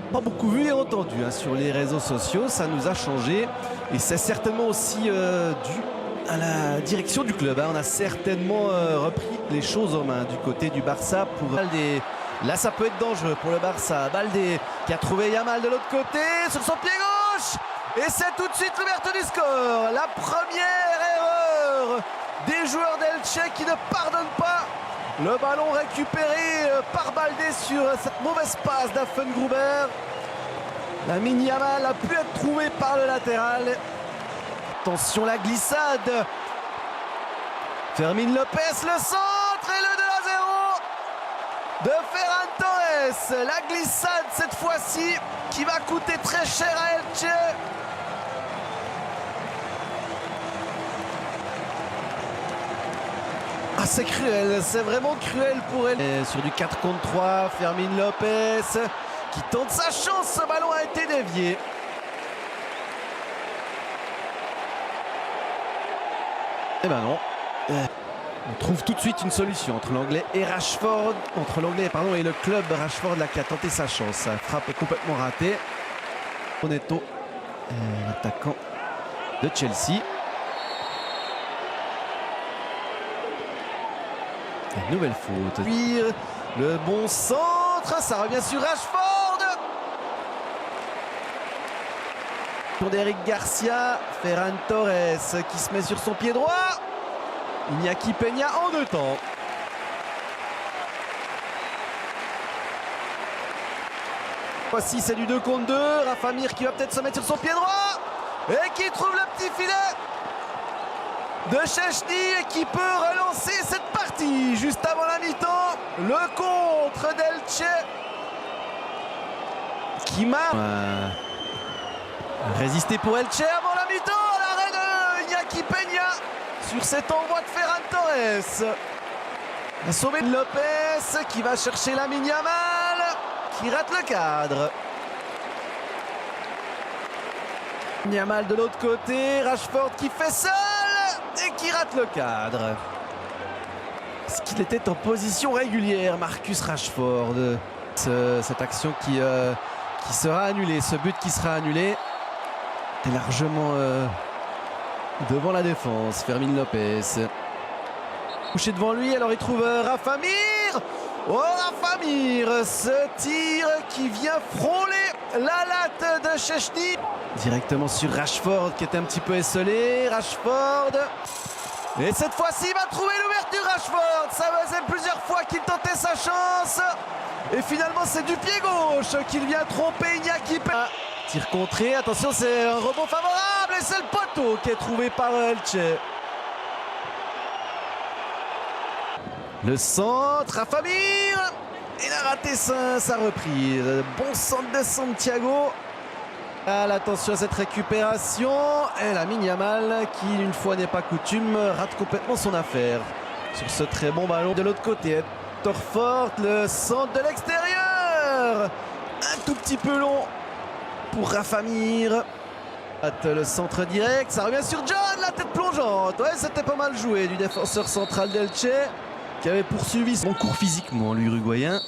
pas beaucoup vu et entendu sur les réseaux sociaux. Ça nous a changé et c'est certainement aussi dû à la direction du club. On a certainement repris les choses en main du côté du Barça pour Baldé. Là, ça peut être dangereux pour le Barça. Baldé qui a trouvé Yamal de l'autre côté sur son pied gauche. Et c'est tout de suite l'ouverture du score. La première erreur des joueurs d'Elche qui ne pardonnent pas. Le ballon récupéré par Baldé sur cette mauvaise passe d'Affengruber. Lamine Yamal a pu être trouvé par le latéral. Attention la glissade. Fermín López, le centre et le 2-0 de Ferran Torres. La glissade cette fois-ci qui va coûter très cher à Elche. Ah, c'est cruel, c'est vraiment cruel pour elle. Et sur du 4 contre 3, Fermín López qui tente sa chance. Ce ballon a été dévié. Eh ben non. On trouve tout de suite une solution entre l'anglais et Rashford. Entre l'anglais et le club Rashford là, qui a tenté sa chance. Sa frappe est complètement ratée. Neto, l'attaquant de Chelsea. Une nouvelle faute. Puis le bon centre, ça revient sur Rashford. Tour d'Eric Garcia, Ferran Torres qui se met sur son pied droit. Iñaki Peña en 2 temps. Voici c'est du 2 contre 2. Rafa Mir qui va peut-être se mettre sur son pied droit et qui trouve le petit filet de Szczęsny et qui peut relancer cette partie juste avant la mi-temps. Le contre d'Elche qui marque. Résister pour Elche avant la mi-temps. L'arrêt de Iñaki Peña sur cet envoi de Ferran Torres. A sauvé Lopez qui va chercher Lamine Yamal qui rate le cadre. Yamal de l'autre côté. Rashford qui fait seul et qui rate le cadre. Est-ce qu'il était en position régulière, Marcus Rashford? Cette action qui sera annulée, ce but qui sera annulé est largement devant la défense. Fermín López couché devant lui, alors il trouve Rafa Mir. Oh, Rafa Mir, ce tir qui vient frôler la latte de Szczęsny. Directement sur Rashford qui était un petit peu esselé. Rashford. Et cette fois-ci, il va trouver l'ouverture Rashford. Ça faisait plusieurs fois qu'il tentait sa chance. Et finalement, c'est du pied gauche qu'il vient tromper Iñaki Peña. Tir contré, attention, c'est un rebond favorable. Et c'est le poteau qui est trouvé par Elche. Le centre, Rafa Mir. Il a raté sa reprise. Bon centre de Santiago. Attention à cette récupération. Et Lamine Yamal qui, une fois n'est pas coutume, rate complètement son affaire. Sur ce très bon ballon de l'autre côté. Torfort, le centre de l'extérieur. Un tout petit peu long pour Rafa Mir. Le centre direct, ça revient sur John, la tête plongeante. Ouais, c'était pas mal joué du défenseur central d'Elche qui avait poursuivi son cours physiquement, l'Uruguayen.